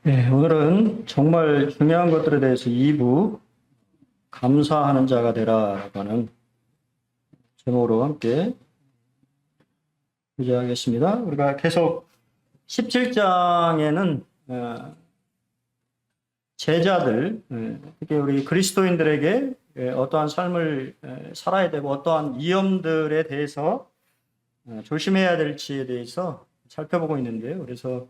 네, 오늘은 정말 중요한 것들에 대해서 2부 감사하는 자가 되라라고 하는 제목으로 함께 교제하겠습니다. 우리가 계속 17장에는 제자들, 특히 우리 그리스도인들에게 어떠한 삶을 살아야 되고 어떠한 위험들에 대해서 조심해야 될지에 대해서 살펴보고 있는데요. 그래서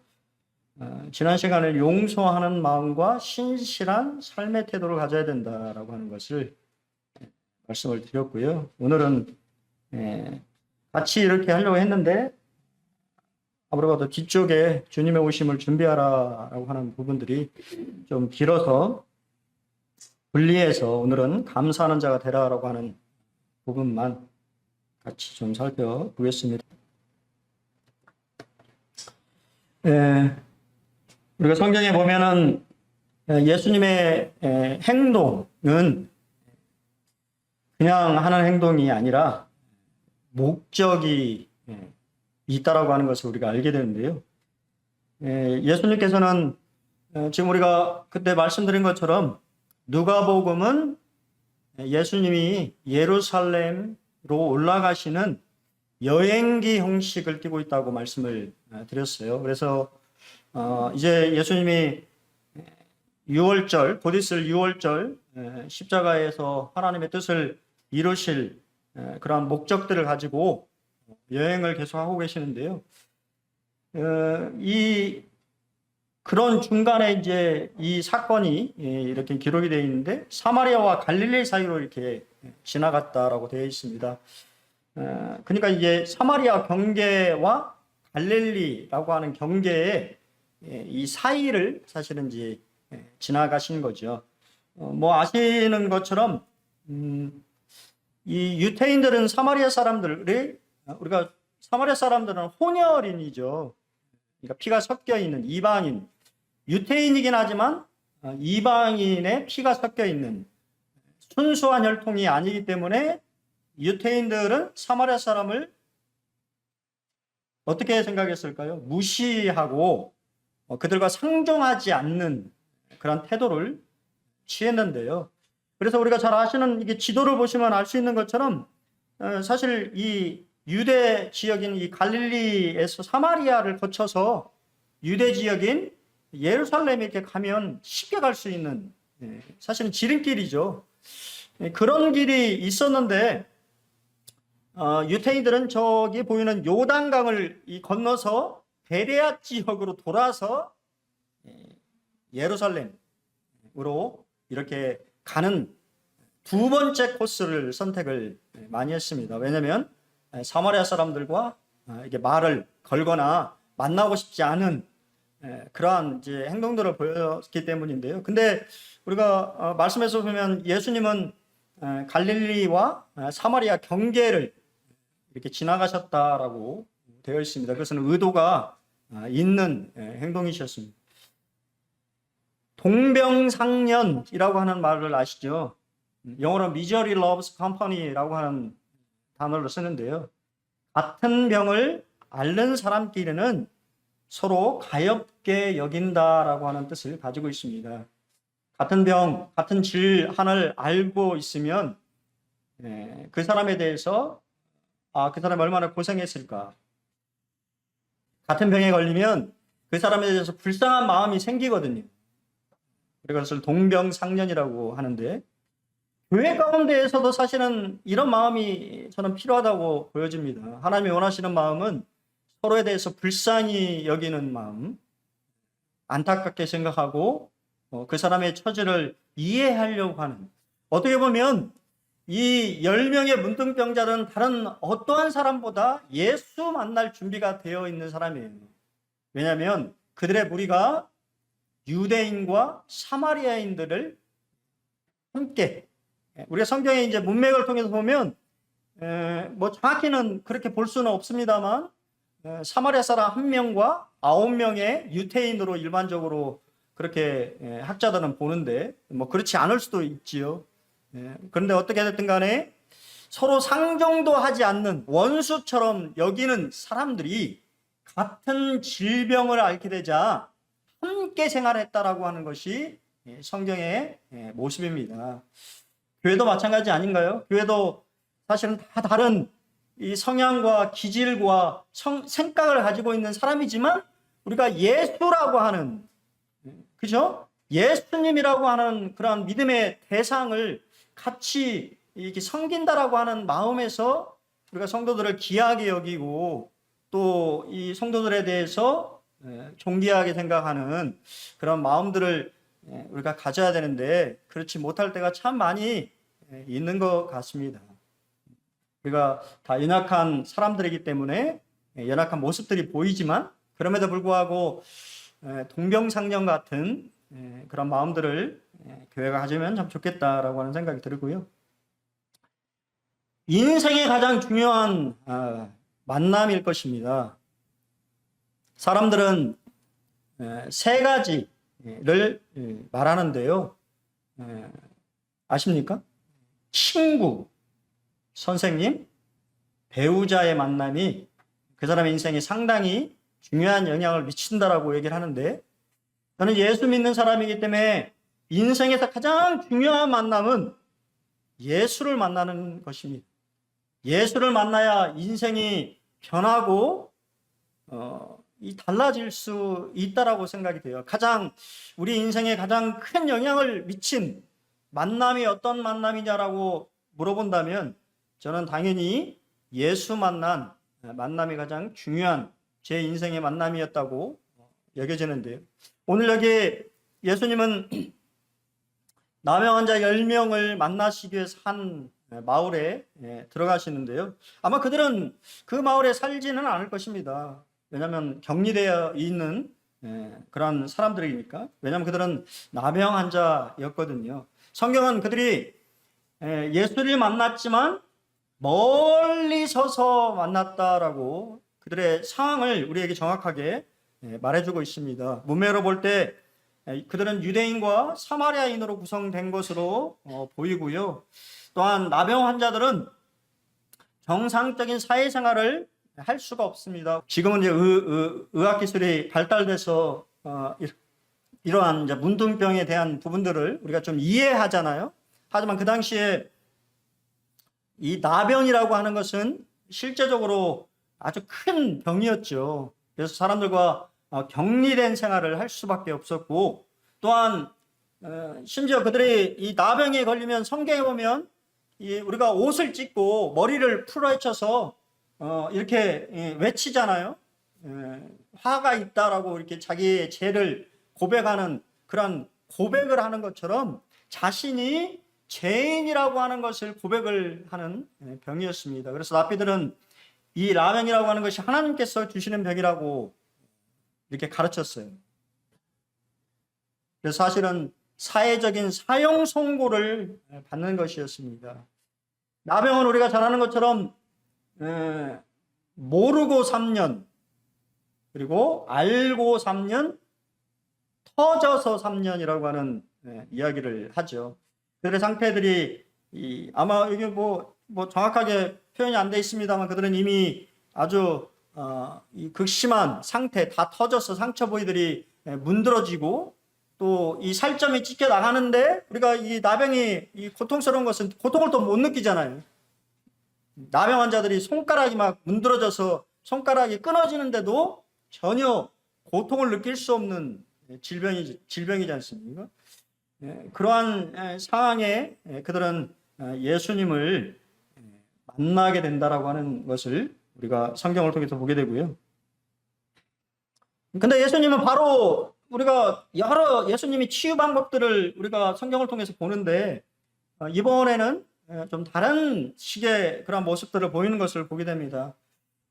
지난 시간에 용서하는 마음과 신실한 삶의 태도를 가져야 된다라고 하는 것을 말씀을 드렸고요. 오늘은 같이 이렇게 하려고 했는데 아무래도 뒤쪽에 주님의 오심을 준비하라라고 하는 부분들이 좀 길어서 분리해서 오늘은 감사하는 자가 되라라고 하는 부분만 같이 좀 살펴보겠습니다. 우리가 성경에 보면은 예수님의 행동은 그냥 하는 행동이 아니라 목적이 있다라고 하는 것을 우리가 알게 되는데요. 예수님께서는 지금 우리가 그때 말씀드린 것처럼 누가복음은 예수님이 예루살렘으로 올라가시는 여행기 형식을 띠고 있다고 말씀을 드렸어요. 그래서 이제 예수님이 6월절, 곧 있을 6월절 십자가에서 하나님의 뜻을 이루실 그러한 목적들을 가지고 여행을 계속하고 계시는데요. 그런 중간에 이제 이 사건이 이렇게 기록이 되어 있는데 사마리아와 갈릴리 사이로 이렇게 지나갔다라고 되어 있습니다. 그러니까 이제 사마리아 경계와 갈릴리라고 하는 경계에 이 사이를 사실은 이제 지나가신 거죠. 뭐 아시는 것처럼 이 유태인들은 사마리아 사람들이 우리가 사마리아 사람들은 혼혈인이죠. 그러니까 피가 섞여 있는 이방인, 유태인이긴 하지만 이방인의 피가 섞여 있는 순수한 혈통이 아니기 때문에 유태인들은 사마리아 사람을 어떻게 생각했을까요? 무시하고 그들과 상종하지 않는 그런 태도를 취했는데요. 그래서 우리가 잘 아시는 이게 지도를 보시면 알 수 있는 것처럼 사실 이 유대 지역인 이 갈릴리에서 사마리아를 거쳐서 유대 지역인 예루살렘에 이렇게 가면 쉽게 갈 수 있는 사실은 지름길이죠. 그런 길이 있었는데 유태인들은 저기 보이는 요단강을 건너서 베레아 지역으로 돌아서 예루살렘으로 이렇게 가는 두 번째 코스를 선택을 많이 했습니다. 왜냐하면 사마리아 사람들과 이게 말을 걸거나 만나고 싶지 않은 그러한 이제 행동들을 보였기 때문인데요. 근데 우리가 말씀에서 보면 예수님은 갈릴리와 사마리아 경계를 이렇게 지나가셨다라고 되어 있습니다. 그것은 의도가 있는 행동이셨습니다. 동병상련이라고 하는 말을 아시죠? 영어로 misery loves company라고 하는 단어를 쓰는데요. 같은 병을 앓는 사람끼리는 서로 가엾게 여긴다라고 하는 뜻을 가지고 있습니다. 같은 병, 같은 질 하나를 앓고 있으면 그 사람에 대해서 그 사람이 얼마나 고생했을까. 같은 병에 걸리면 그 사람에 대해서 불쌍한 마음이 생기거든요. 그것을 동병상련이라고 하는데 교회 가운데에서도 사실은 이런 마음이 저는 필요하다고 보여집니다. 하나님이 원하시는 마음은 서로에 대해서 불쌍히 여기는 마음, 안타깝게 생각하고 그 사람의 처지를 이해하려고 하는, 어떻게 보면 이 10명의 문둥병자들은 다른 어떠한 사람보다 예수 만날 준비가 되어 있는 사람이에요. 왜냐하면 그들의 무리가 유대인과 사마리아인들을 함께, 우리가 성경의 이제 문맥을 통해서 보면 뭐 정확히는 그렇게 볼 수는 없습니다만 사마리아 사람 1명과 9명의 유태인으로 일반적으로 그렇게 학자들은 보는데 뭐 그렇지 않을 수도 있지요. 그런데 어떻게 됐든 간에 서로 상종도 하지 않는 원수처럼 여기는 사람들이 같은 질병을 앓게 되자 함께 함께 생활했다라고 하는 것이 성경의 모습입니다. 교회도 마찬가지 아닌가요? 교회도 사실은 다 다른 이 성향과 기질과 생각을 가지고 있는 사람이지만 우리가 예수라고 하는, 그죠? 예수님이라고 하는 그런 믿음의 대상을 같이 이렇게 섬긴다라고 하는 마음에서 우리가 성도들을 귀하게 여기고 또 이 성도들에 대해서 존귀하게 생각하는 그런 마음들을 우리가 가져야 되는데 그렇지 못할 때가 참 많이 있는 것 같습니다. 우리가 다 연약한 사람들이기 때문에 연약한 모습들이 보이지만 그럼에도 불구하고 동병상련 같은 그런 마음들을 교회가 가지면 참 좋겠다라고 하는 생각이 들고요. 인생의 가장 중요한 만남일 것입니다. 사람들은 세 가지를 말하는데요. 아십니까? 친구, 선생님, 배우자의 만남이 그 사람의 인생에 상당히 중요한 영향을 미친다라고 얘기를 하는데, 저는 예수 믿는 사람이기 때문에 인생에서 가장 중요한 만남은 예수를 만나는 것입니다. 예수를 만나야 인생이 변하고 달라질 수 있다라고 생각이 돼요. 우리 인생에 가장 큰 영향을 미친 만남이 어떤 만남이냐라고 물어본다면 저는 당연히 예수 만남이 가장 중요한 제 인생의 만남이었다고 여겨지는데요. 오늘 여기 예수님은 나병 환자 10명을 만나시기 위해서 한 마을에 들어가시는데요. 아마 그들은 그 마을에 살지는 않을 것입니다. 왜냐하면 격리되어 있는 그런 사람들이니까. 왜냐하면 그들은 나병 환자였거든요. 성경은 그들이 예수를 만났지만 멀리 서서 만났다라고 그들의 상황을 우리에게 정확하게 말해주고 있습니다. 문맥으로 볼 때 그들은 유대인과 사마리아인으로 구성된 것으로 보이고요. 또한 나병 환자들은 정상적인 사회생활을 할 수가 없습니다. 지금은 이제 의학 기술이 발달돼서 이러한 이제 문둥병에 대한 부분들을 우리가 좀 이해하잖아요. 하지만 그 당시에 이 나병이라고 하는 것은 실제적으로 아주 큰 병이었죠. 그래서 사람들과 격리된 생활을 할 수밖에 없었고, 또한 심지어 그들이 이 나병에 걸리면 성경에 보면 우리가 옷을 찢고 머리를 풀어헤쳐서 이렇게 외치잖아요. 화가 있다라고 이렇게 자기의 죄를 고백하는 그런 고백을 하는 것처럼 자신이 죄인이라고 하는 것을 고백을 하는 병이었습니다. 그래서 랍비들은 이 나병이라고 하는 것이 하나님께서 주시는 병이라고 이렇게 가르쳤어요. 그래서 사실은 사회적인 사형 선고를 받는 것이었습니다. 나병은 우리가 잘 아는 것처럼 모르고 3년, 그리고 알고 3년, 터져서 3년이라고 하는 이야기를 하죠. 그들의 상태들이 아마 이게 뭐 정확하게 표현이 안 돼 있습니다만 그들은 이미 아주 이 극심한 상태, 다 터져서 상처 부위들이 문드러지고 또 이 살점이 찢겨 나가는데 우리가 이 나병이 이 고통스러운 것은 고통을 또 못 느끼잖아요. 나병 환자들이 손가락이 막 문드러져서 손가락이 끊어지는데도 전혀 고통을 느낄 수 없는 질병이지 않습니까? 그러한 상황에 그들은 예수님을 만나게 된다라고 하는 것을 우리가 성경을 통해서 보게 되고요. 근데 예수님은 바로 우리가 여러 예수님이 치유 방법들을 우리가 성경을 통해서 보는데 이번에는 좀 다른 식의 그런 모습들을 보이는 것을 보게 됩니다.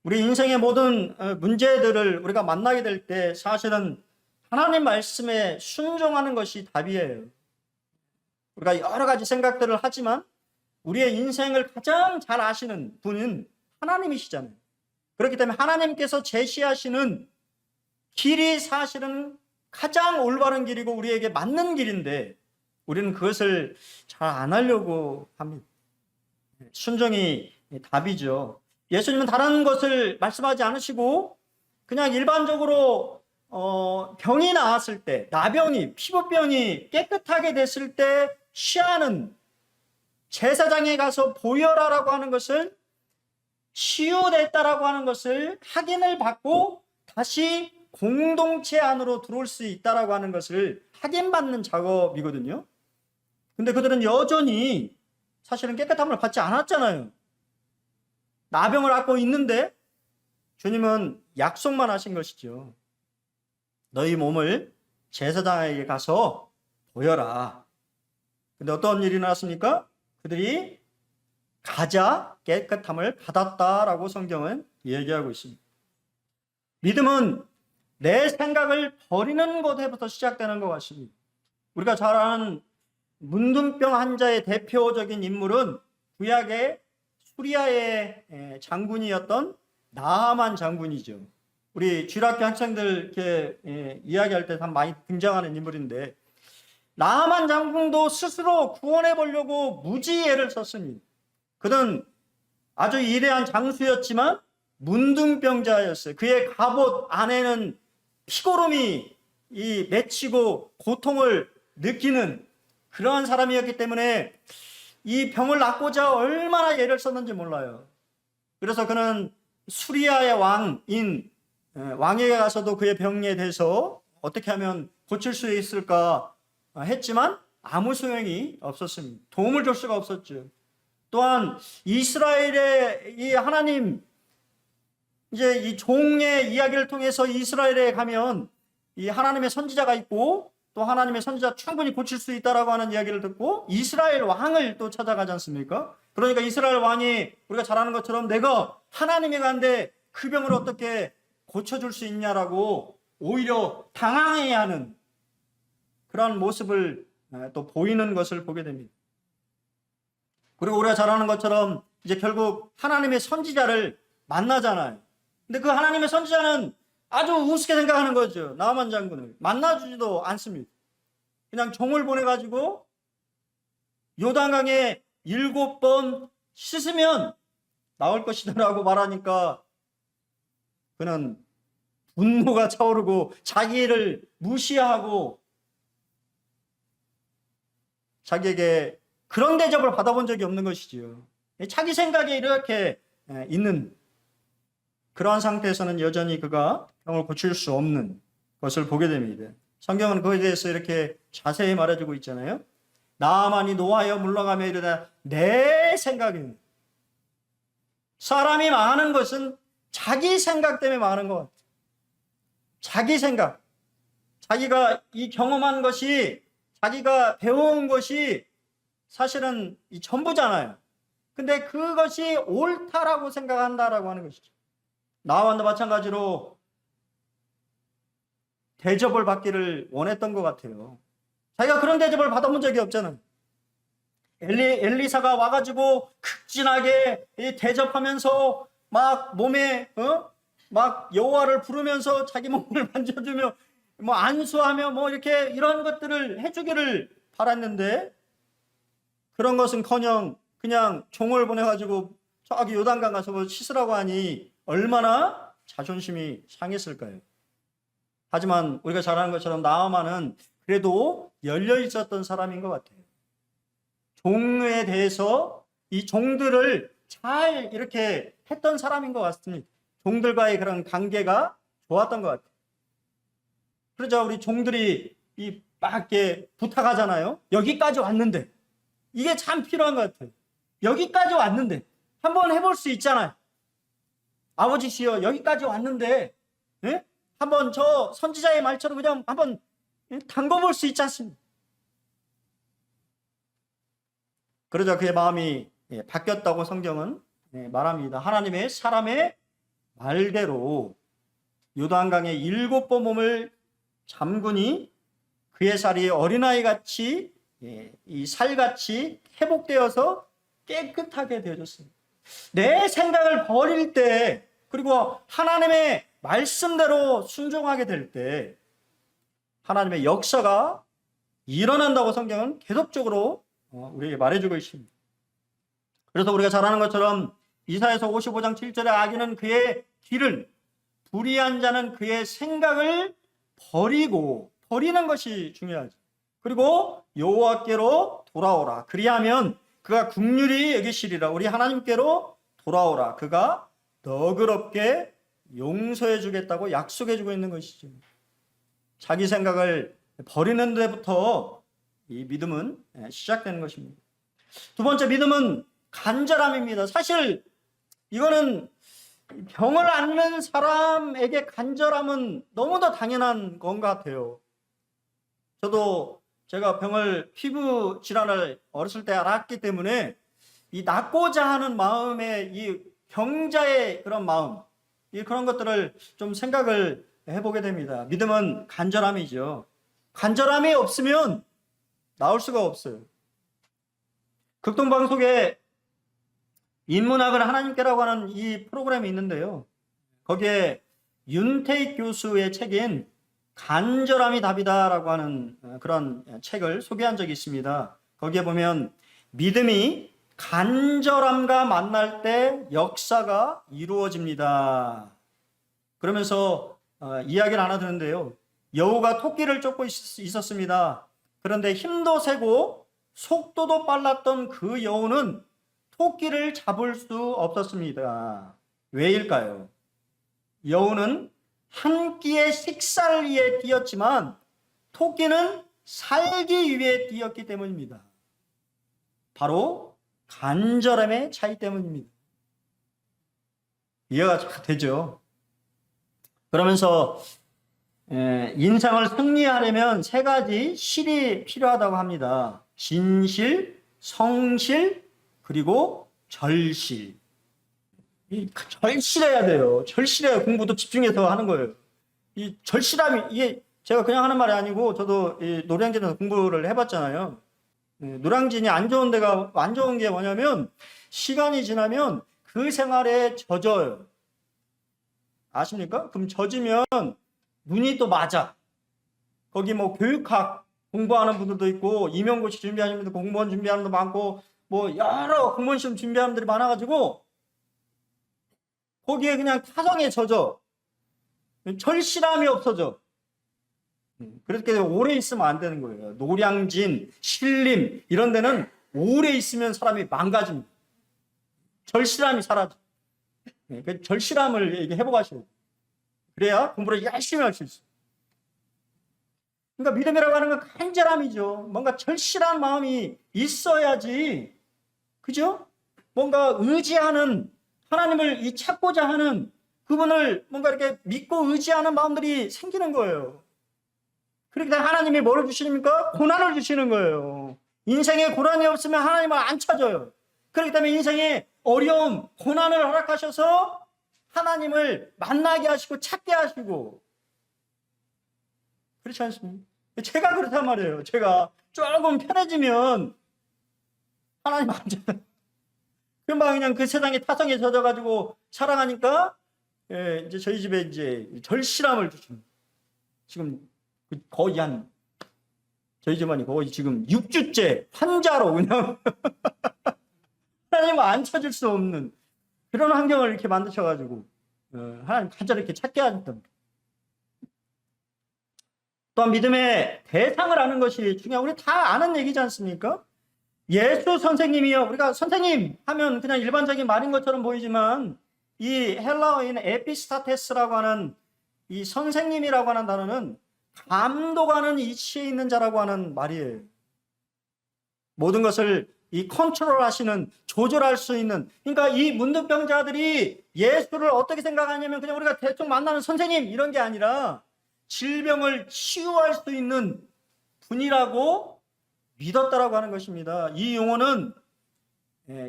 우리 인생의 모든 문제들을 우리가 만나게 될 때 사실은 하나님 말씀에 순종하는 것이 답이에요. 우리가 여러 가지 생각들을 하지만 우리의 인생을 가장 잘 아시는 분은 하나님이시잖아요. 그렇기 때문에 하나님께서 제시하시는 길이 사실은 가장 올바른 길이고 우리에게 맞는 길인데 우리는 그것을 잘 안 하려고 합니다. 순종이 답이죠. 예수님은 다른 것을 말씀하지 않으시고 그냥 일반적으로 병이 나았을 때, 나병이, 피부병이 깨끗하게 됐을 때 취하는, 제사장에 가서 보혈하라고 하는 것을, 치유됐다라고 하는 것을 확인을 받고 다시 공동체 안으로 들어올 수 있다라고 하는 것을 확인받는 작업이거든요. 근데 그들은 여전히 사실은 깨끗함을 받지 않았잖아요. 나병을 앓고 있는데 주님은 약속만 하신 것이죠. 너희 몸을 제사장에게 가서 보여라. 근데 어떤 일이 나왔습니까? 그들이 가자 깨끗함을 받았다라고 성경은 얘기하고 있습니다. 믿음은 내 생각을 버리는 것에부터 시작되는 것 같습니다. 우리가 잘 아는 문둥병 환자의 대표적인 인물은 구약의 수리아의 장군이었던 나아만 장군이죠. 우리 주일학교 학생들 이렇게 이야기할 때 참 많이 등장하는 인물인데, 나아만 장군도 스스로 구원해 보려고 무지애를 썼습니다. 그는 아주 위대한 장수였지만 문둥병자였어요. 그의 갑옷 안에는 피고름이 맺히고 고통을 느끼는 그러한 사람이었기 때문에 이 병을 낫고자 얼마나 애를 썼는지 몰라요. 그래서 그는 수리아의 왕에게 가서도 그의 병에 대해서 어떻게 하면 고칠 수 있을까 했지만 아무 소용이 없었습니다. 도움을 줄 수가 없었죠. 또한 이스라엘의 이 하나님, 이제 이 종의 이야기를 통해서 이스라엘에 가면 이 하나님의 선지자가 있고 또 하나님의 선지자 충분히 고칠 수 있다라고 하는 이야기를 듣고 이스라엘 왕을 또 찾아가지 않습니까? 그러니까 이스라엘 왕이 우리가 잘 아는 것처럼 내가 하나님이 간데 그 병을 어떻게 고쳐줄 수 있냐라고 오히려 당황해야 하는 그러한 모습을 또 보이는 것을 보게 됩니다. 그리고 우리가 잘 아는 것처럼 이제 결국 하나님의 선지자를 만나잖아요. 근데 그 하나님의 선지자는 아주 우습게 생각하는 거죠. 나아만 장군을 만나주지도 않습니다. 그냥 종을 보내가지고 요단강에 7번 씻으면 나올 것이다라고 말하니까 그는 분노가 차오르고 자기를 무시하고 자기에게 그런 대접을 받아본 적이 없는 것이지요. 자기 생각에 이렇게 있는 그러한 상태에서는 여전히 그가 병을 고칠 수 없는 것을 보게 됩니다. 성경은 그에 대해서 이렇게 자세히 말해주고 있잖아요. 나아만이 노하여 물러가며 이르되 내 생각은, 사람이 망하는 것은 자기 생각 때문에 망하는 것 같아요. 자기 생각, 자기가 이 경험한 것이, 자기가 배워온 것이 사실은 이 전부잖아요. 근데 그것이 옳다라고 생각한다라고 하는 것이죠. 나와도 마찬가지로 대접을 받기를 원했던 것 같아요. 자기가 그런 대접을 받아본 적이 없잖아요. 엘리사가 와가지고 극진하게 대접하면서 막 몸에 막 여호와를 부르면서 자기 몸을 만져주며 뭐 안수하며 뭐 이렇게 이런 것들을 해주기를 바랐는데 그런 것은커녕 그냥 종을 보내가지고 저기 요단강 가서 뭐 씻으라고 하니 얼마나 자존심이 상했을까요? 하지만 우리가 잘 아는 것처럼 나아만은 그래도 열려 있었던 사람인 것 같아요. 종에 대해서 이 종들을 잘 이렇게 했던 사람인 것 같습니다. 종들과의 그런 관계가 좋았던 것 같아요. 그러자 우리 종들이 막 이렇게 부탁하잖아요. 여기까지 왔는데 이게 참 필요한 것 같아요. 여기까지 왔는데 한번 해볼 수 있잖아요. 아버지시여 여기까지 왔는데 한번 저 선지자의 말처럼 그냥 한번 담궈볼 수 있지 않습니까? 그러자 그의 마음이 바뀌었다고 성경은 말합니다. 하나님의 사람의 말대로 요단강에 7번 몸을 잠그니 그의 살이 어린아이같이 이 살같이 회복되어서 깨끗하게 되어졌습니다. 내 생각을 버릴 때 그리고 하나님의 말씀대로 순종하게 될 때 하나님의 역사가 일어난다고 성경은 계속적으로 우리에게 말해주고 있습니다. 그래서 우리가 잘 아는 것처럼 이사야서 55장 7절에 악인은 그의 길을, 불의한 자는 그의 생각을 버리는 것이 중요하죠. 그리고 여호와께로 돌아오라. 그리하면 그가 긍휼히 여기시리라. 우리 하나님께로 돌아오라. 그가 너그럽게 용서해 주겠다고 약속해 주고 있는 것이죠. 자기 생각을 버리는 데부터 이 믿음은 시작되는 것입니다. 두 번째, 믿음은 간절함입니다. 사실 이거는 병을 앓는 사람에게 간절함은 너무도 당연한 것 같아요. 저도 제가 피부 질환을 어렸을 때 알았기 때문에 이 낫고자 하는 마음에 이 병자의 그런 마음, 그런 것들을 좀 생각을 해보게 됩니다. 믿음은 간절함이죠. 간절함이 없으면 나올 수가 없어요. 극동방송에 인문학을 하나님께라고 하는 이 프로그램이 있는데요. 거기에 윤태익 교수의 책인 간절함이 답이다라고 하는 그런 책을 소개한 적이 있습니다. 거기에 보면 믿음이 간절함과 만날 때 역사가 이루어집니다. 그러면서 이야기를 하나 드는데요. 여우가 토끼를 쫓고 있었습니다. 그런데 힘도 세고 속도도 빨랐던 그 여우는 토끼를 잡을 수 없었습니다. 왜일까요? 여우는 한 끼의 식사를 위해 뛰었지만 토끼는 살기 위해 뛰었기 때문입니다. 바로 간절함의 차이 때문입니다. 이해가 되죠? 그러면서 인생을 승리하려면 세 가지 실이 필요하다고 합니다. 진실, 성실, 그리고 절실. 절실해야 돼요. 절실해야 공부도 집중해서 하는 거예요. 이 절실함이, 이게 제가 그냥 하는 말이 아니고 저도 이 노량진에서 공부를 해봤잖아요. 노량진이 안 좋은 데가, 안 좋은 게 뭐냐면 시간이 지나면 그 생활에 젖어요. 아십니까? 그럼 젖으면 눈이 또 맞아. 거기 뭐 교육학 공부하는 분들도 있고 임용고시 준비하시는 분들, 공무원 준비하는 분도 많고 뭐 여러 공무원 시험 준비하는 분들이 많아가지고 거기에 그냥 타성에 젖어. 절실함이 없어져. 그렇게 오래 있으면 안 되는 거예요. 노량진, 신림 이런 데는 오래 있으면 사람이 망가집니다. 절실함이 사라져. 그 절실함을 회복하시고 그래야 공부를 열심히 할 수 있어요. 그러니까 믿음이라고 하는 건 간절함이죠. 뭔가 절실한 마음이 있어야지, 그죠? 뭔가 의지하는, 하나님을 찾고자 하는, 그분을 뭔가 이렇게 믿고 의지하는 마음들이 생기는 거예요. 그렇게 되면 하나님이 뭐를 주시니까? 고난을 주시는 거예요. 인생에 고난이 없으면 하나님을 안 찾아요. 그렇기 때문에 인생에 어려움, 고난을 허락하셔서 하나님을 만나게 하시고 찾게 하시고, 그렇지 않습니까? 제가 그렇단 말이에요. 제가 조금 편해지면 하나님 안 찾아요. 금방 그냥 그 세상에 타성에 젖어가지고 살아가니까 이제 저희 집에 이제 절실함을 주십니다. 지금 거의 저희 집안이 거의 지금 6주째 환자로 그냥 하나님을 안 찾을 수 없는 그런 환경을 이렇게 만드셔가지고 하나님 간절히 이렇게 찾게 하셨던. 또한 믿음의 대상을 아는 것이 중요하고, 우리 다 아는 얘기지 않습니까? 예수 선생님이요. 우리가 선생님 하면 그냥 일반적인 말인 것처럼 보이지만 이 헬라어인 에피스타테스라고 하는 이 선생님이라고 하는 단어는 감독하는 이치에 있는 자라고 하는 말이에요. 모든 것을 이 컨트롤 하시는, 조절할 수 있는, 그러니까 이 문둥병자들이 예수를 어떻게 생각하냐면 그냥 우리가 대충 만나는 선생님 이런 게 아니라 질병을 치유할 수 있는 분이라고 믿었다라고 하는 것입니다. 이 용어는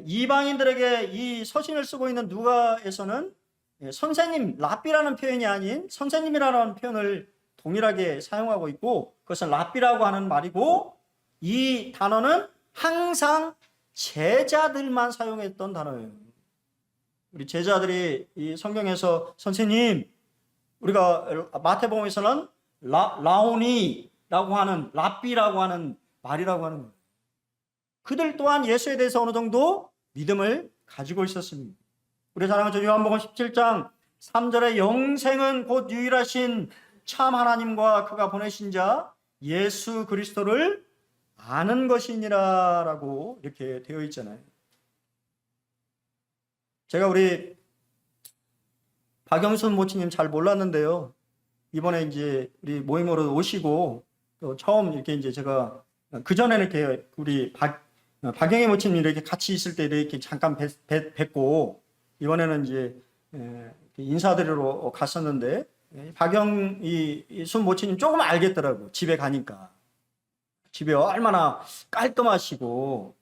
이방인들에게 이 서신을 쓰고 있는 누가에서는 선생님, 랍비라는 표현이 아닌 선생님이라는 표현을 동일하게 사용하고 있고, 그것은 랍비라고 하는 말이고, 이 단어는 항상 제자들만 사용했던 단어예요. 우리 제자들이 이 성경에서 선생님, 우리가 마태복음에서는 라오니라고 하는, 랍비라고 하는 말이라고 하는 거예요. 그들 또한 예수에 대해서 어느 정도 믿음을 가지고 있었습니다. 우리 사랑하는 요한복음 17장 3절에 영생은 곧 유일하신 참 하나님과 그가 보내신 자 예수 그리스도를 아는 것이니라라고 이렇게 되어 있잖아요. 제가 우리 박영순 모치님 잘 몰랐는데요. 이번에 이제 우리 모임으로 오시고 또 처음 이렇게 이제 제가 그 전에는 이렇게 우리 박영희 모치님 이렇게 같이 있을 때 이렇게 잠깐 뵙고 이번에는 이제 인사드리러 갔었는데 박영희 순 모치님 조금 알겠더라고. 집에 가니까 집에 얼마나 깔끔하시고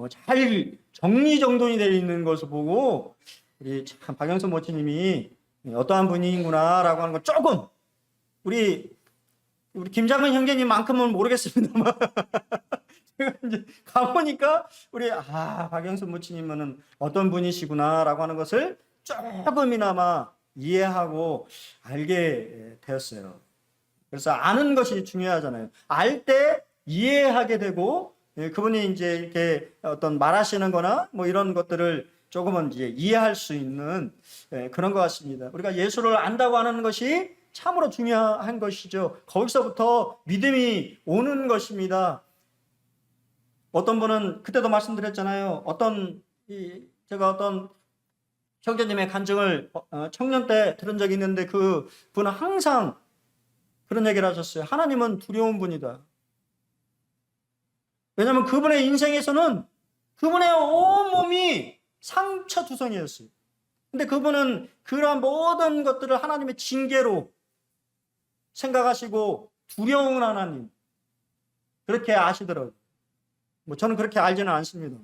잘 정리정돈이 되어 있는 것을 보고 우리 참 박영순 모치님이 어떠한 분이구나라고 하는 건 조금 우리 김장근 형제님만큼은 모르겠습니다만 제가 이제 가보니까 우리 박영순 모치님은 어떤 분이시구나라고 하는 것을 조금이나마 이해하고 알게 되었어요. 그래서 아는 것이 중요하잖아요. 알 때 이해하게 되고 그분이 이제 이렇게 어떤 말하시는 거나 뭐 이런 것들을 조금은 이제 이해할 수 있는 그런 것 같습니다. 우리가 예수를 안다고 하는 것이 참으로 중요한 것이죠. 거기서부터 믿음이 오는 것입니다. 어떤 분은 그때도 말씀드렸잖아요. 제가 어떤 형제님의 간증을 청년 때 들은 적이 있는데 그 분은 항상 그런 얘기를 하셨어요. 하나님은 두려운 분이다. 왜냐하면 그분의 인생에서는 그분의 온몸이 상처투성이었어요. 근데 그분은 그러한 모든 것들을 하나님의 징계로 생각하시고 두려운 하나님 그렇게 아시더라고요. 뭐 저는 그렇게 알지는 않습니다.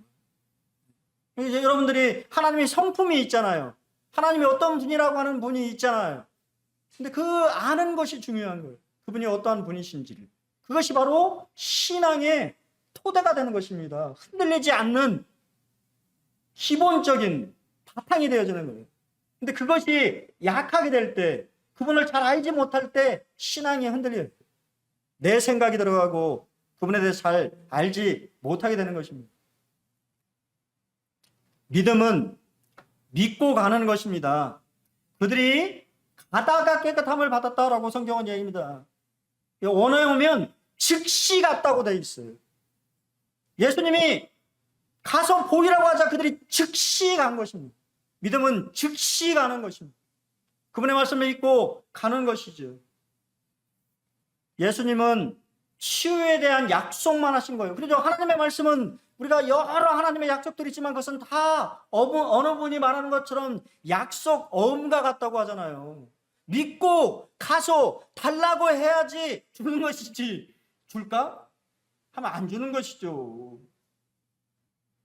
이제 여러분들이 하나님의 성품이 있잖아요. 하나님이 어떤 분이라고 하는 분이 있잖아요. 근데 그 아는 것이 중요한 거예요. 그분이 어떠한 분이신지를. 그것이 바로 신앙의 토대가 되는 것입니다. 흔들리지 않는 기본적인 바탕이 되어지는 거예요. 근데 그것이 약하게 될 때, 그분을 잘 알지 못할 때 신앙이 흔들려요. 내 생각이 들어가고 그분에 대해서 잘 알지 못하게 되는 것입니다. 믿음은 믿고 가는 것입니다. 그들이 가다가 깨끗함을 받았다라고 성경은 얘기합니다. 원어에 오면 즉시 갔다고 되어 있어요. 예수님이 가서 보이라고 하자 그들이 즉시 간 것입니다. 믿음은 즉시 가는 것입니다. 그분의 말씀을 믿고 가는 것이죠. 예수님은 치유에 대한 약속만 하신 거예요. 그래서 하나님의 말씀은 우리가 여러 하나님의 약속들이 있지만 그것은 다 어느 분이 말하는 것처럼 약속 어음과 같다고 하잖아요. 믿고 가서 달라고 해야지 주는 것이지 줄까? 하면 안 주는 것이죠.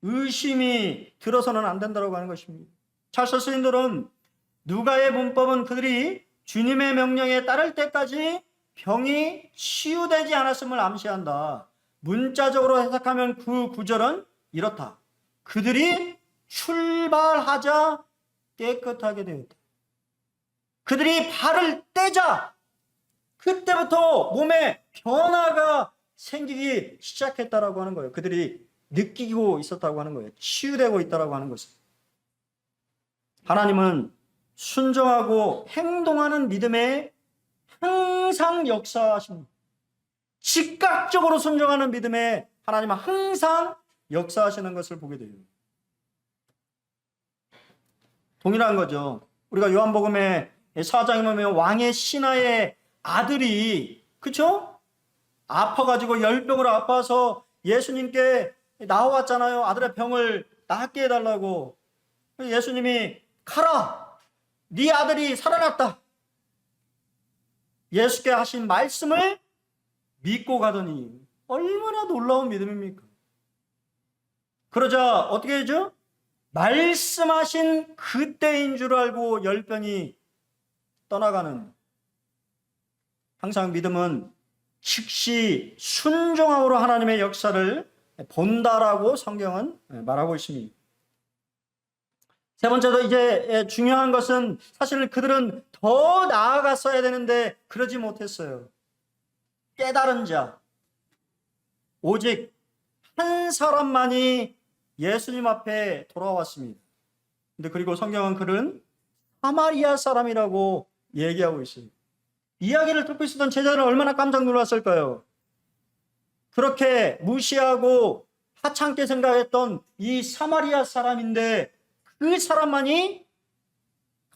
의심이 들어서는 안 된다고 하는 것입니다. 찰스인들은 누가의 문법은 그들이 주님의 명령에 따를 때까지 병이 치유되지 않았음을 암시한다. 문자적으로 해석하면 그 구절은 이렇다. 그들이 출발하자 깨끗하게 되었다. 그들이 발을 떼자 그때부터 몸에 변화가 생기기 시작했다라고 하는 거예요. 그들이 느끼고 있었다고 하는 거예요. 치유되고 있다라고 하는 것은. 하나님은 순종하고 행동하는 믿음에 항상 역사하십니다. 즉각적으로 순종하는 믿음에 하나님은 항상 역사하시는 것을 보게 돼요. 동일한 거죠. 우리가 요한복음의 4장에 보면 왕의 신하의 아들이 그렇죠? 아파가지고 열병으로 아파서 예수님께 나와왔잖아요. 아들의 병을 낫게 해달라고. 예수님이 가라! 네 아들이 살아났다. 예수께 하신 말씀을 믿고 가더니 얼마나 놀라운 믿음입니까? 그러자 어떻게 되죠? 말씀하신 그때인 줄 알고 열병이 떠나가는. 항상 믿음은 즉시 순종함으로 하나님의 역사를 본다라고 성경은 말하고 있습니다. 세 번째로 이제 중요한 것은 사실 그들은 더 나아갔어야 되는데 그러지 못했어요. 깨달은 자, 오직 한 사람만이 예수님 앞에 돌아왔습니다. 근데 그리고 성경은 그는 사마리아 사람이라고 얘기하고 있어요. 이야기를 듣고 있었던 제자들은 얼마나 깜짝 놀랐을까요? 그렇게 무시하고 하찮게 생각했던 이 사마리아 사람인데 그 사람만이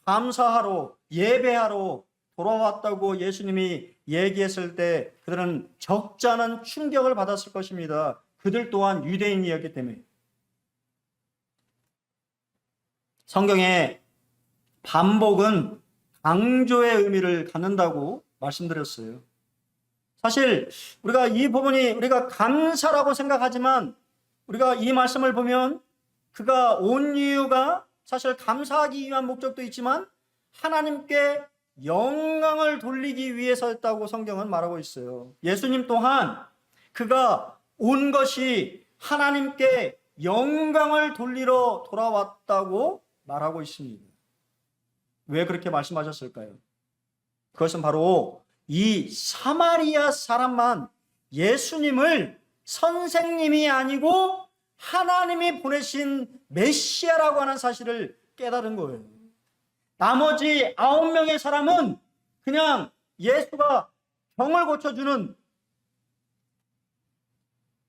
감사하러 예배하러 돌아왔다고 예수님이 얘기했을 때 그들은 적지 않은 충격을 받았을 것입니다. 그들 또한 유대인이었기 때문에. 성경에 반복은 강조의 의미를 갖는다고 말씀드렸어요. 사실 우리가 이 부분이 우리가 감사라고 생각하지만 우리가 이 말씀을 보면 그가 온 이유가 사실 감사하기 위한 목적도 있지만 하나님께 영광을 돌리기 위해서였다고 성경은 말하고 있어요. 예수님 또한 그가 온 것이 하나님께 영광을 돌리러 돌아왔다고 말하고 있습니다. 왜 그렇게 말씀하셨을까요? 그것은 바로 이 사마리아 사람만 예수님을 선생님이 아니고 하나님이 보내신 메시아라고 하는 사실을 깨달은 거예요. 나머지 9명의 사람은 그냥 예수가 병을 고쳐주는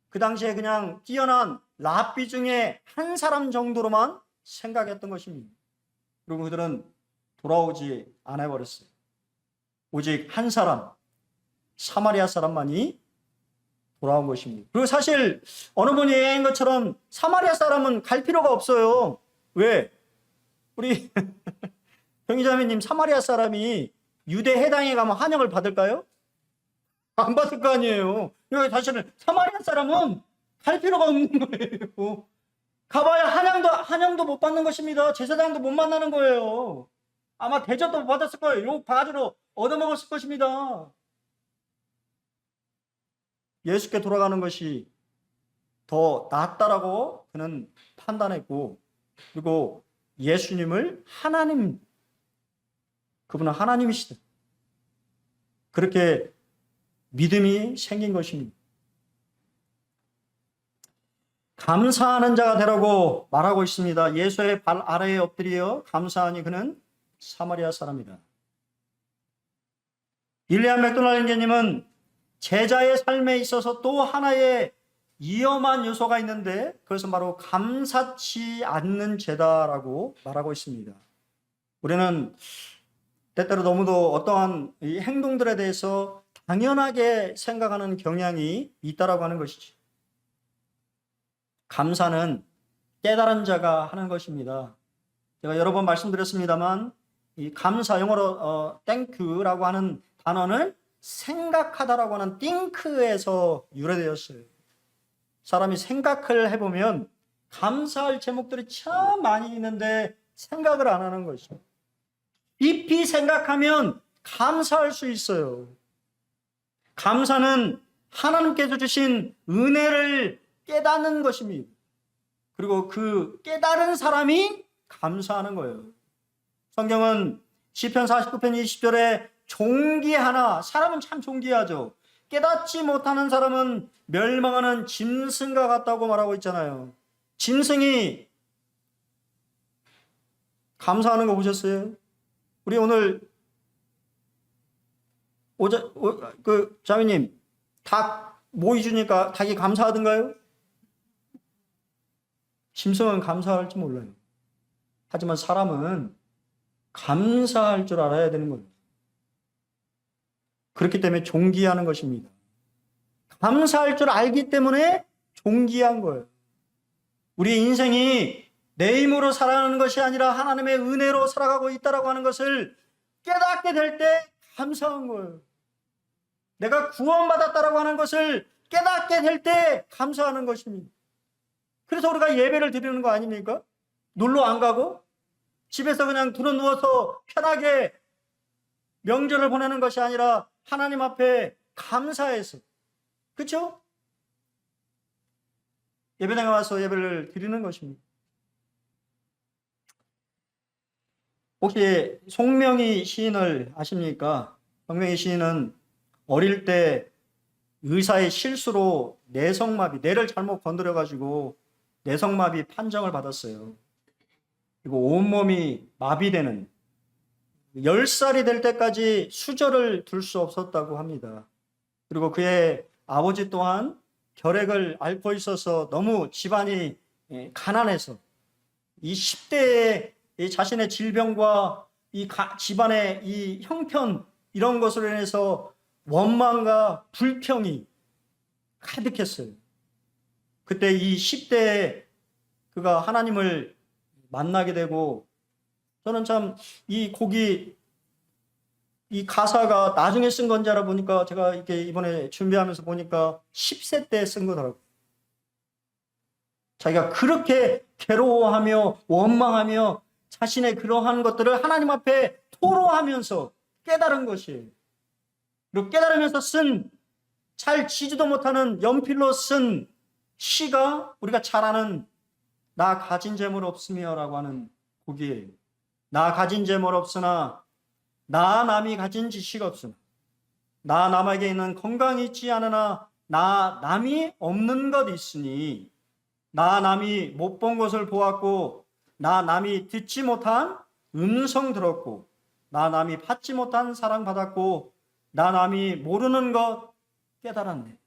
그 당시에 그냥 뛰어난 랍비 중에 한 사람 정도로만 생각했던 것입니다. 그리고 그들은 돌아오지 않아 버렸어요. 오직 한 사람, 사마리아 사람만이 돌아온 것입니다. 그리고 사실 어느 분이 얘기한 것처럼 사마리아 사람은 갈 필요가 없어요. 왜? 우리 병희자매님, 사마리아 사람이 유대 해당에 가면 환영을 받을까요? 안 받을 거 아니에요. 사실은 사마리아 사람은 갈 필요가 없는 거예요. 가봐야 한양도 못 받는 것입니다. 제사장도 못 만나는 거예요. 아마 대접도 못 받았을 거예요. 욕 바가지로 얻어먹었을 것입니다. 예수께 돌아가는 것이 더 낫다라고 그는 판단했고, 그리고 예수님을 하나님, 그분은 하나님이시다, 그렇게 믿음이 생긴 것입니다. 감사하는 자가 되라고 말하고 있습니다. 예수의 발 아래에 엎드려 감사하니 그는 사마리아 사람이다. 윌리엄 맥도날드님은 제자의 삶에 있어서 또 하나의 위험한 요소가 있는데 그것은 바로 감사치 않는 죄다라고 말하고 있습니다. 우리는 때때로 너무도 어떠한 이 행동들에 대해서 당연하게 생각하는 경향이 있다라고 하는 것이죠. 감사는 깨달은 자가 하는 것입니다. 제가 여러 번 말씀드렸습니다만 이 감사, 영어로 thank라고 하는 단어는 생각하다라고 하는 think에서 유래되었어요. 사람이 생각을 해보면 감사할 제목들이 참 많이 있는데 생각을 안 하는 것이죠. 깊이 생각하면 감사할 수 있어요. 감사는 하나님께서 주신 은혜를 깨닫는 것입니다. 그리고 그 깨달은 사람이 감사하는 거예요. 성경은 시편 49편 20절에 존귀하나, 사람은 참 존귀하죠. 깨닫지 못하는 사람은 멸망하는 짐승과 같다고 말하고 있잖아요. 짐승이 감사하는 거 보셨어요? 우리 오늘 자매님, 닭 모이 주니까 닭이 감사하던가요? 짐승은 감사할지 몰라요. 하지만 사람은 감사할 줄 알아야 되는 거예요. 그렇기 때문에 존귀하는 것입니다. 감사할 줄 알기 때문에 존귀한 거예요. 우리 인생이 내 힘으로 살아가는 것이 아니라 하나님의 은혜로 살아가고 있다라고 하는 것을 깨닫게 될 때 감사한 거예요. 내가 구원받았다라고 하는 것을 깨닫게 될 때 감사하는 것입니다. 그래서 우리가 예배를 드리는 거 아닙니까? 놀러 안 가고 집에서 그냥 드러누워서 편하게 명절을 보내는 것이 아니라 하나님 앞에 감사해서, 그렇죠? 예배당에 와서 예배를 드리는 것입니다. 혹시 송명희 시인을 아십니까? 송명희 시인은 어릴 때 의사의 실수로 뇌를 잘못 건드려가지고 뇌성마비 판정을 받았어요. 그리고 온몸이 마비되는 10살이 될 때까지 수저를 둘 수 없었다고 합니다. 그리고 그의 아버지 또한 결핵을 앓고 있어서 너무 집안이 가난해서 이 10대에 자신의 질병과 이 집안의 이 형편 이런 것으로 인해서 원망과 불평이 가득했어요. 그때 이 10대에 그가 하나님을 만나게 되고, 저는 참 이 곡이 이 가사가 나중에 쓴 건지 알아보니까 제가 이렇게 이번에 준비하면서 보니까 10세 때 쓴 거더라고요. 자기가 그렇게 괴로워하며 원망하며 자신의 그러한 것들을 하나님 앞에 토로하면서 깨달은 것이에요. 그리고 깨달으면서 잘 지지도 못하는 연필로 쓴 시가 우리가 잘 아는 나 가진 재물 없으며 라고 하는 곡이에요. 나 가진 재물 없으나 나 남이 가진 지식 없으나 나 남에게 있는 건강이 있지 않으나 나 남이 없는 것 있으니 나 남이 못 본 것을 보았고 나 남이 듣지 못한 음성 들었고 나 남이 받지 못한 사랑 받았고 나 남이 모르는 것 깨달았네.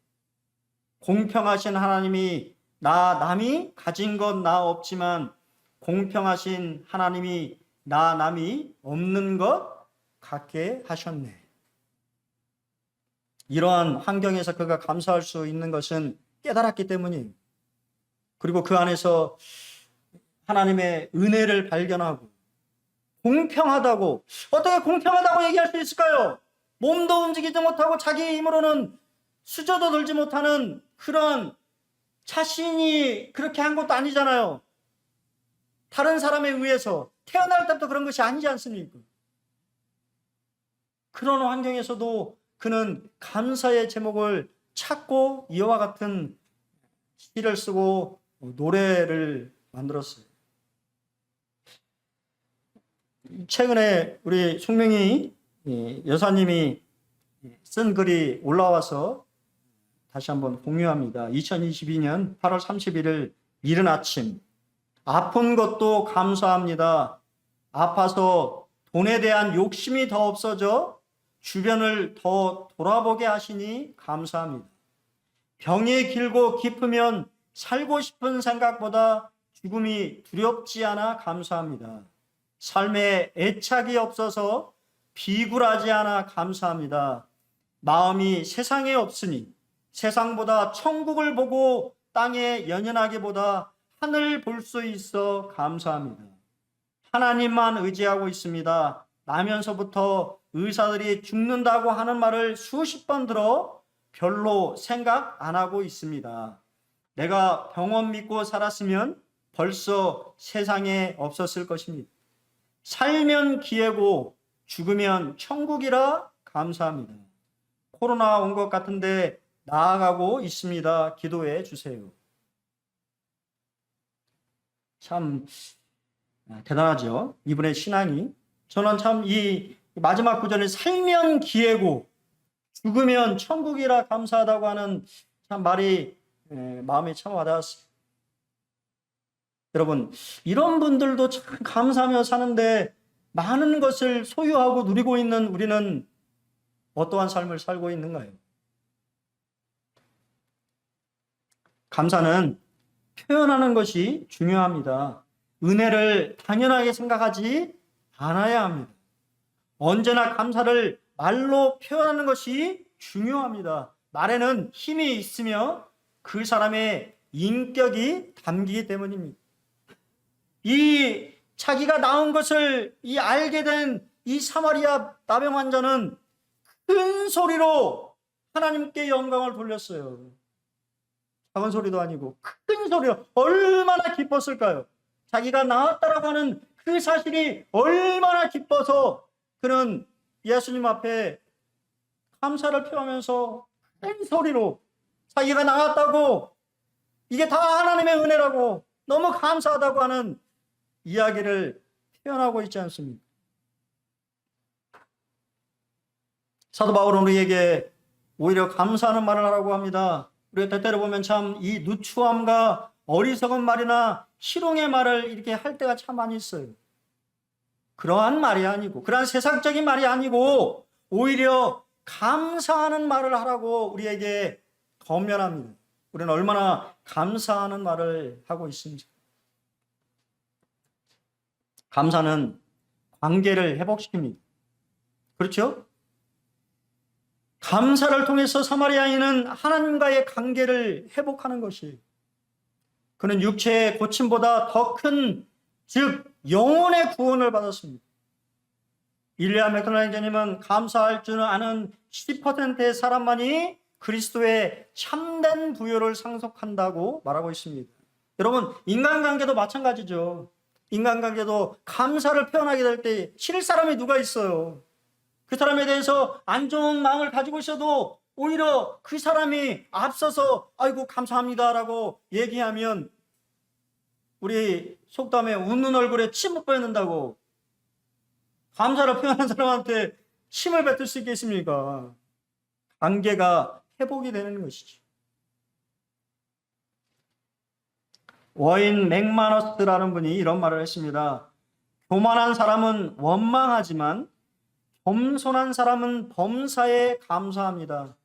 공평하신 하나님이 나 남이 가진 것 나 없지만 공평하신 하나님이 나 남이 없는 것 갖게 하셨네. 이러한 환경에서 그가 감사할 수 있는 것은 깨달았기 때문이에요. 그리고 그 안에서 하나님의 은혜를 발견하고 공평하다고, 어떻게 공평하다고 얘기할 수 있을까요? 몸도 움직이지 못하고 자기 힘으로는 수저도 들지 못하는 그런 자신이 그렇게 한 것도 아니잖아요. 다른 사람에 의해서 태어날 때부터 그런 것이 아니지 않습니까? 그런 환경에서도 그는 감사의 제목을 찾고 이와 같은 시를 쓰고 노래를 만들었어요. 최근에 우리 송명희 여사님이 쓴 글이 올라와서 다시 한번 공유합니다. 2022년 8월 31일 이른 아침, 아픈 것도 감사합니다. 아파서 돈에 대한 욕심이 더 없어져 주변을 더 돌아보게 하시니 감사합니다. 병이 길고 깊으면 살고 싶은 생각보다 죽음이 두렵지 않아 감사합니다. 삶에 애착이 없어서 비굴하지 않아 감사합니다. 마음이 세상에 없으니 세상보다 천국을 보고 땅에 연연하기보다 하늘 볼 수 있어 감사합니다. 하나님만 의지하고 있습니다. 나면서부터 의사들이 죽는다고 하는 말을 수십 번 들어 별로 생각 안 하고 있습니다. 내가 병원 믿고 살았으면 벌써 세상에 없었을 것입니다. 살면 기회고 죽으면 천국이라 감사합니다. 코로나 온 것 같은데 나아가고 있습니다. 기도해 주세요. 참 대단하죠. 이분의 신앙이. 저는 참 이 마지막 구절에 살면 기회고 죽으면 천국이라 감사하다고 하는 참 말이 마음에 참 와닿았어요. 여러분, 이런 분들도 참 감사하며 사는데 많은 것을 소유하고 누리고 있는 우리는 어떠한 삶을 살고 있는가요? 감사는 표현하는 것이 중요합니다. 은혜를 당연하게 생각하지 않아야 합니다. 언제나 감사를 말로 표현하는 것이 중요합니다. 말에는 힘이 있으며 그 사람의 인격이 담기기 때문입니다. 이 자기가 낳은 것을 알게 된 이 사마리아 나병 환자는 큰 소리로 하나님께 영광을 돌렸어요. 작은 소리도 아니고 큰 소리로 얼마나 기뻤을까요? 자기가 나았다라고 하는 그 사실이 얼마나 기뻐서 그는 예수님 앞에 감사를 표하면서 큰 소리로 자기가 나았다고, 이게 다 하나님의 은혜라고 너무 감사하다고 하는 이야기를 표현하고 있지 않습니까? 사도 바울은 우리에게 오히려 감사하는 말을 하라고 합니다. 우리가 때때로 보면 참 이 누추함과 어리석은 말이나 희롱의 말을 이렇게 할 때가 참 많이 있어요. 그러한 말이 아니고, 그러한 세상적인 말이 아니고, 오히려 감사하는 말을 하라고 우리에게 권면합니다. 우리는 얼마나 감사하는 말을 하고 있습니까? 감사는 관계를 회복시킵니다. 그렇죠? 감사를 통해서 사마리아인은 하나님과의 관계를 회복하는 것이, 그는 육체의 고침보다 더 큰, 즉 영혼의 구원을 받았습니다. 일리아 맥도날드님은 감사할 줄 아는 10%의 사람만이 그리스도의 참된 부요를 상속한다고 말하고 있습니다. 여러분, 인간관계도 마찬가지죠. 인간관계도 감사를 표현하게 될 때 싫을 사람이 누가 있어요? 그 사람에 대해서 안 좋은 마음을 가지고 있어도 오히려 그 사람이 앞서서 아이고 감사합니다라고 얘기하면 우리 속담에 웃는 얼굴에 침 못 뱉는다고, 감사를 표현한 사람한테 침을 뱉을 수 있겠습니까? 관계가 회복이 되는 것이죠. 워인 맥마너스라는 분이 이런 말을 했습니다. 교만한 사람은 원망하지만 겸손한 사람은 범사에 감사합니다.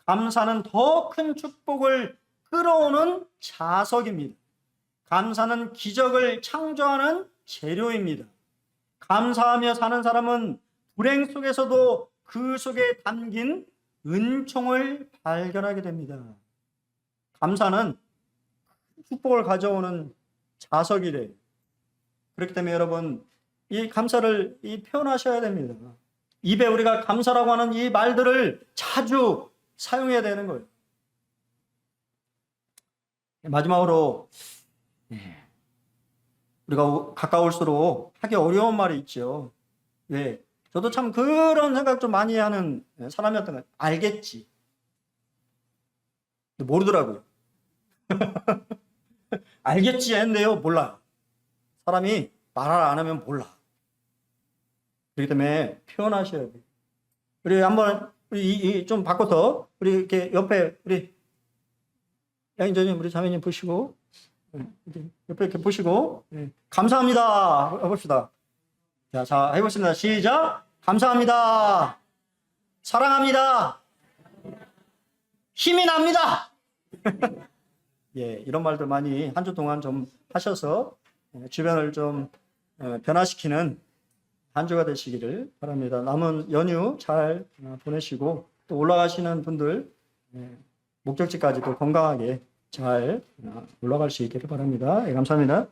감사는 더 큰 축복을 끌어오는 자석입니다. 감사는 기적을 창조하는 재료입니다. 감사하며 사는 사람은 불행 속에서도 그 속에 담긴 은총을 발견하게 됩니다. 감사는 축복을 가져오는 자석이래요. 그렇기 때문에 여러분, 이 감사를 표현하셔야 됩니다. 입에 우리가 감사라고 하는 이 말들을 자주 사용해야 되는 거예요. 마지막으로 우리가 가까울수록 하기 어려운 말이 있죠. 왜? 저도 참 그런 생각 좀 많이 하는 사람이었던 것 같아요. 알겠지. 모르더라고요. 알겠지 했는데요, 몰라요. 사람이 말을 안 하면 몰라. 그렇기 때문에 표현하셔야 돼요. 우리 한번 좀 바꿔서 우리 이렇게 옆에 우리 양인자님, 우리 자매님 보시고, 옆에 이렇게 보시고, 감사합니다 해봅시다. 자, 해보겠습니다. 시작. 감사합니다. 사랑합니다. 힘이 납니다. 예, 이런 말들 많이 한 주 동안 좀 하셔서 주변을 좀 변화시키는 한 주가 되시기를 바랍니다. 남은 연휴 잘 보내시고, 또 올라가시는 분들 목적지까지도 건강하게 잘 올라갈 수 있기를 바랍니다. 예, 감사합니다.